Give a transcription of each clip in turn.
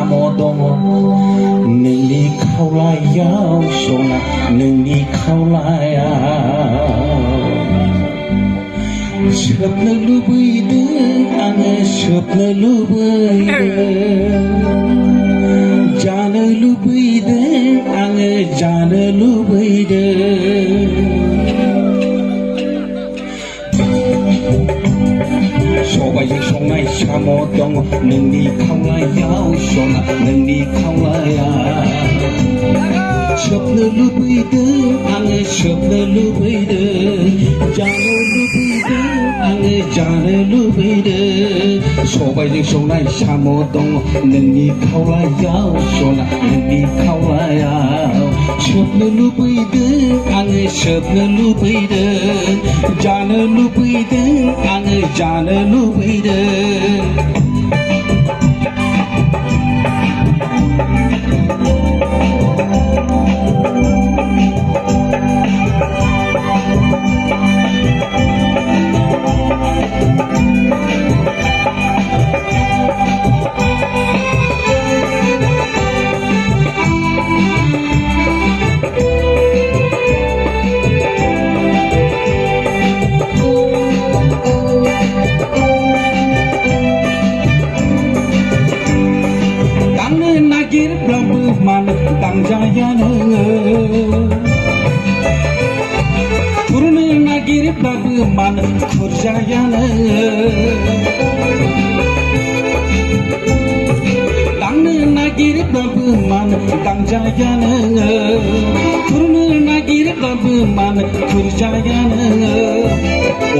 साम' दङ नोंनि खावलायाव सना नोंनि खावलायाव सोबनो लुबैदों आङो सोबनो लुबैदों जानो लुबैदों आङो जानो लुबैदों सबायजों संनाय साम' दङ नोंनि खावलायाव सना नोंनि खावलायाव सोबनो लुबैदों आङो सोबनो लुबैदों जानो लुबैदों आङो जानो लुबैदों सबायजों संनाय साम' दङ नोंनि खावलायाव सना नोंनि खावलायाव सोबनो लुबैदों आङो सोबनो लुबैदों जानो लुबैदों आङो जानो लुबैदों नागिरब्लाबो मानो दांजाया नोङो खुरनो नागिरब्लाबो मानो खुरजाया नोङो दांनो नागिरब्लाबो मानो दांजाया नोङो खुरनो नागिरब्लाबो मानो खुरजाया नोङो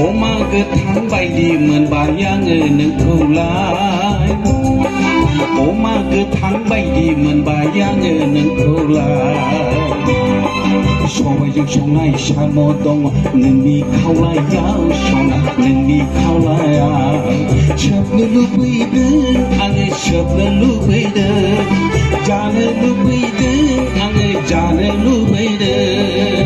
अमा गोथां बायदि मोनबाय आङो नोंखौलाय अमा गोथां बायदि मोनबाय आङो नोंखौलाय सबायजों संनाय साम' दङ नोंनि खावलायाव सना नोंनि खावलायाव सोबनो लुबैदों आङो सोबनो लुबैदों जानो लुबैदों आङो जानो लुबैदों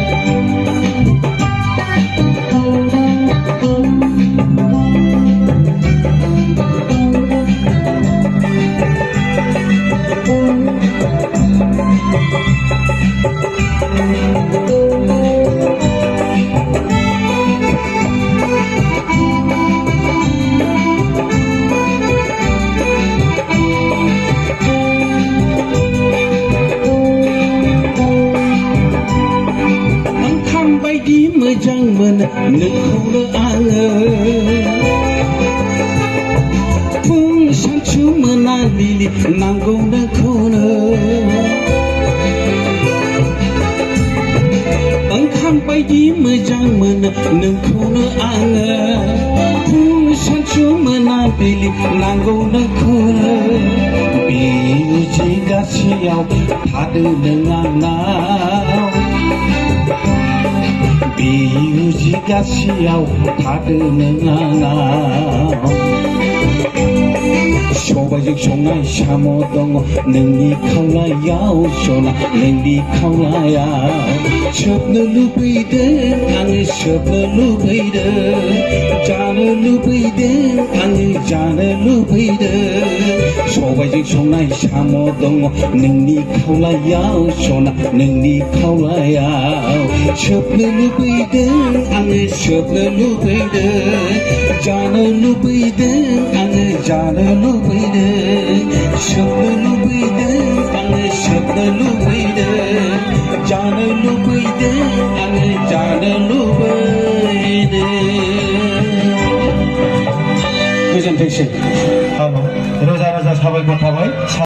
मोजां मोनो नोंखौनो आङो फुं सानसु मोनाबिलि नांगौ नोंखौनो ओंखाम बायदि मोजां मोनो नोंखौनो आङो फुं सानसु मोनाबिलि नांगौ नोंखौनो बिगासेयाव थादो नों आंनाव बिगासेयाव थादो नों आंनाव सबायजों संनाय साम' दङ नोंनि खावलायाव सना नोंनि खावलायाव सोबनो लुबैदों आङो सोबनो लुबैदों जानो लुबैदों आङो जानो लुबैदों सबायजों संनाय साम' दङ नोंनि खावलायाव सना नोंनि खावलायाव सोबनो लुबैदों आङो सोबनो लुबैदों जानो लुबैदों आङो जानो लुबैदों सोबनो लुबैदों आङो सोबनो लुबैदों जानो लुबैदों आङो जानो लुबैदों गोजोनथोंसै। रोजा रोजा साबायखर थाबाय।